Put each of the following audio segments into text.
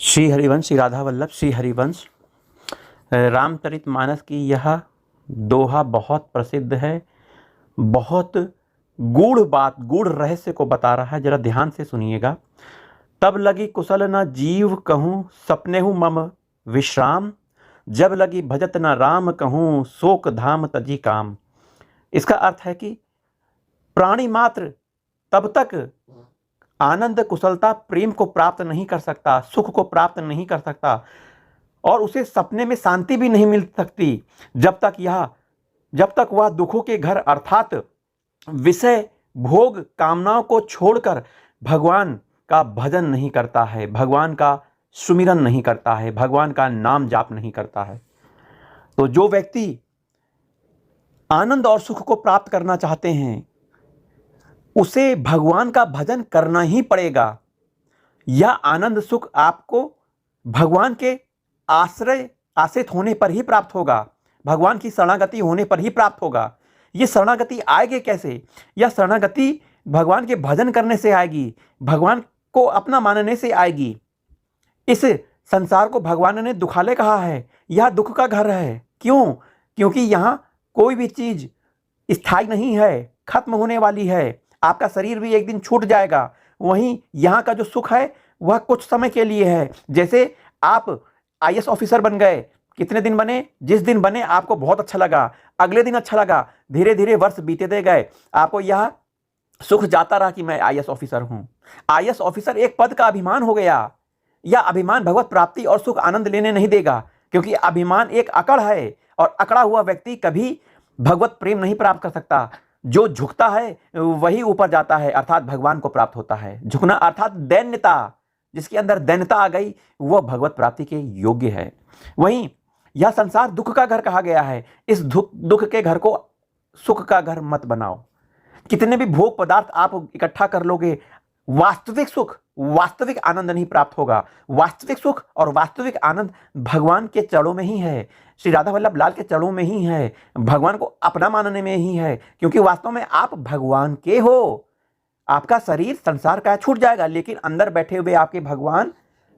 श्री हरिवंश, श्री राधा वल्लभ श्री हरिवंश। रामचरितमानस की यह दोहा बहुत प्रसिद्ध है, बहुत गूढ़ बात, गूढ़ रहस्य को बता रहा है। जरा ध्यान से सुनिएगा। तब लगी कुशल न जीव कहूँ, सपने हूँ मम विश्राम, जब लगी भजत न राम कहूँ, शोक धाम तजी काम। इसका अर्थ है कि प्राणी मात्र तब तक आनंद, कुशलता, प्रेम को प्राप्त नहीं कर सकता, सुख को प्राप्त नहीं कर सकता और उसे सपने में शांति भी नहीं मिल सकती जब तक वह दुखों के घर अर्थात विषय भोग कामनाओं को छोड़कर भगवान का भजन नहीं करता है, भगवान का सुमिरन नहीं करता है, भगवान का नाम जाप नहीं करता है। तो जो व्यक्ति आनंद और सुख को प्राप्त करना चाहते हैं उसे भगवान का भजन करना ही पड़ेगा। यह आनंद सुख आपको भगवान के आश्रित होने पर ही प्राप्त होगा, भगवान की शरणागति होने पर ही प्राप्त होगा। यह शरणागति आएगी कैसे? यह शरणागति भगवान के भजन करने से आएगी, भगवान को अपना मानने से आएगी। इस संसार को भगवान ने दुखालय कहा है, यह दुख का घर है। क्यों? क्योंकि यहाँ कोई भी चीज स्थायी नहीं है, खत्म होने वाली है। आपका शरीर भी एक दिन छूट जाएगा। वहीं यहाँ का जो सुख है वह कुछ समय के लिए है। जैसे आप आईएएस ऑफिसर बन गए, कितने दिन बने? जिस दिन बने आपको बहुत अच्छा लगा, अगले दिन अच्छा लगा, धीरे धीरे वर्ष बीते गए, आपको यह सुख जाता रहा कि मैं आईएएस ऑफिसर हूं। आईएएस ऑफिसर एक पद का अभिमान हो गया। यह अभिमान भगवत प्राप्ति और सुख आनंद लेने नहीं देगा, क्योंकि अभिमान एक अकड़ है और अकड़ा हुआ व्यक्ति कभी भगवत प्रेम नहीं प्राप्त कर सकता। जो झुकता है वही ऊपर जाता है, अर्थात भगवान को प्राप्त होता है। झुकना अर्थात दैन्यता, जिसके अंदर दैन्यता आ गई वह भगवत प्राप्ति के योग्य है। वहीं यह संसार दुख का घर कहा गया है। इस दुख के घर को सुख का घर मत बनाओ। कितने भी भोग पदार्थ आप इकट्ठा कर लोगे, वास्तविक सुख, वास्तविक आनंद नहीं प्राप्त होगा। वास्तविक सुख और वास्तविक आनंद भगवान के चरणों में ही है, श्री राधा वल्लभ लाल के चरणों में ही है, भगवान को अपना मानने में ही है। क्योंकि वास्तव में आप भगवान के हो। आपका शरीर संसार का छूट जाएगा, लेकिन अंदर बैठे हुए आपके भगवान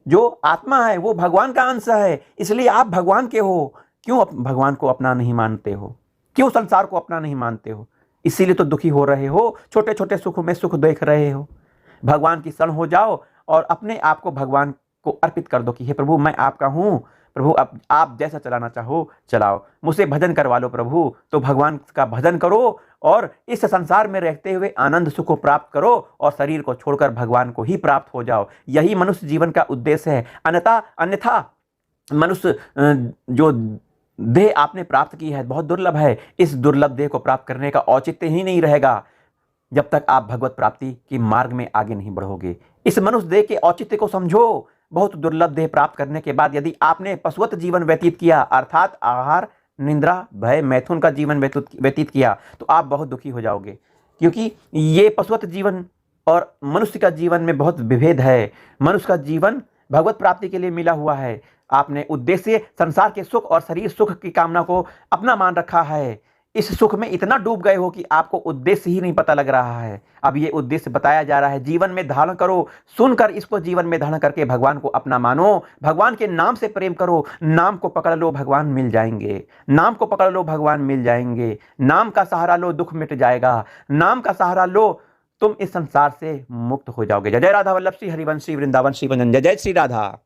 जो आत्मा है वो भगवान का अंश है, इसलिए आप भगवान के हो। क्यों भगवान को अपना नहीं मानते हो? क्यों संसार को अपना नहीं मानते हो? इसीलिए तो दुखी हो रहे हो, छोटे छोटे सुख में सुख देख रहे हो। भगवान की शरण हो जाओ और अपने आप को भगवान को अर्पित कर दो कि हे प्रभु मैं आपका हूँ, प्रभु अब आप जैसा चलाना चाहो चलाओ, मुझसे भजन करवा लो प्रभु। तो भगवान का भजन करो और इस संसार में रहते हुए आनंद सुख को प्राप्त करो और शरीर को छोड़कर भगवान को ही प्राप्त हो जाओ। यही मनुष्य जीवन का उद्देश्य है। अन्यथा मनुष्य जो देह आपने प्राप्त की है बहुत दुर्लभ है। इस दुर्लभ देह को प्राप्त करने का औचित्य ही नहीं रहेगा जब तक आप भगवत प्राप्ति के मार्ग में आगे नहीं बढ़ोगे। इस मनुष्य देह के औचित्य को समझो। बहुत दुर्लभ देह प्राप्त करने के बाद यदि आपने पशुवत जीवन व्यतीत किया, अर्थात आहार निंद्रा भय मैथुन का जीवन व्यतीत किया, तो आप बहुत दुखी हो जाओगे। क्योंकि ये पशुवत जीवन और मनुष्य का जीवन में बहुत विभेद है। मनुष्य का जीवन भगवत प्राप्ति के लिए मिला हुआ है। आपने उद्देश्य संसार के सुख और शरीर सुख की कामना को अपना मान रखा है। इस सुख में इतना डूब गए हो कि आपको उद्देश्य ही नहीं पता लग रहा है। अब ये उद्देश्य बताया जा रहा है, जीवन में धारण करो। सुनकर इसको जीवन में धारण करके भगवान को अपना मानो, भगवान के नाम से प्रेम करो। नाम को पकड़ लो, भगवान मिल जाएंगे। नाम को पकड़ लो, भगवान मिल जाएंगे। नाम का सहारा लो, दुख मिट जाएगा। नाम का सहारा लो, तुम इस संसार से मुक्त हो जाओगे। जय जय राधा वल्लभ श्री हरिवंश, श्री वृंदावन, श्री वंदन। जय जय श्री राधा।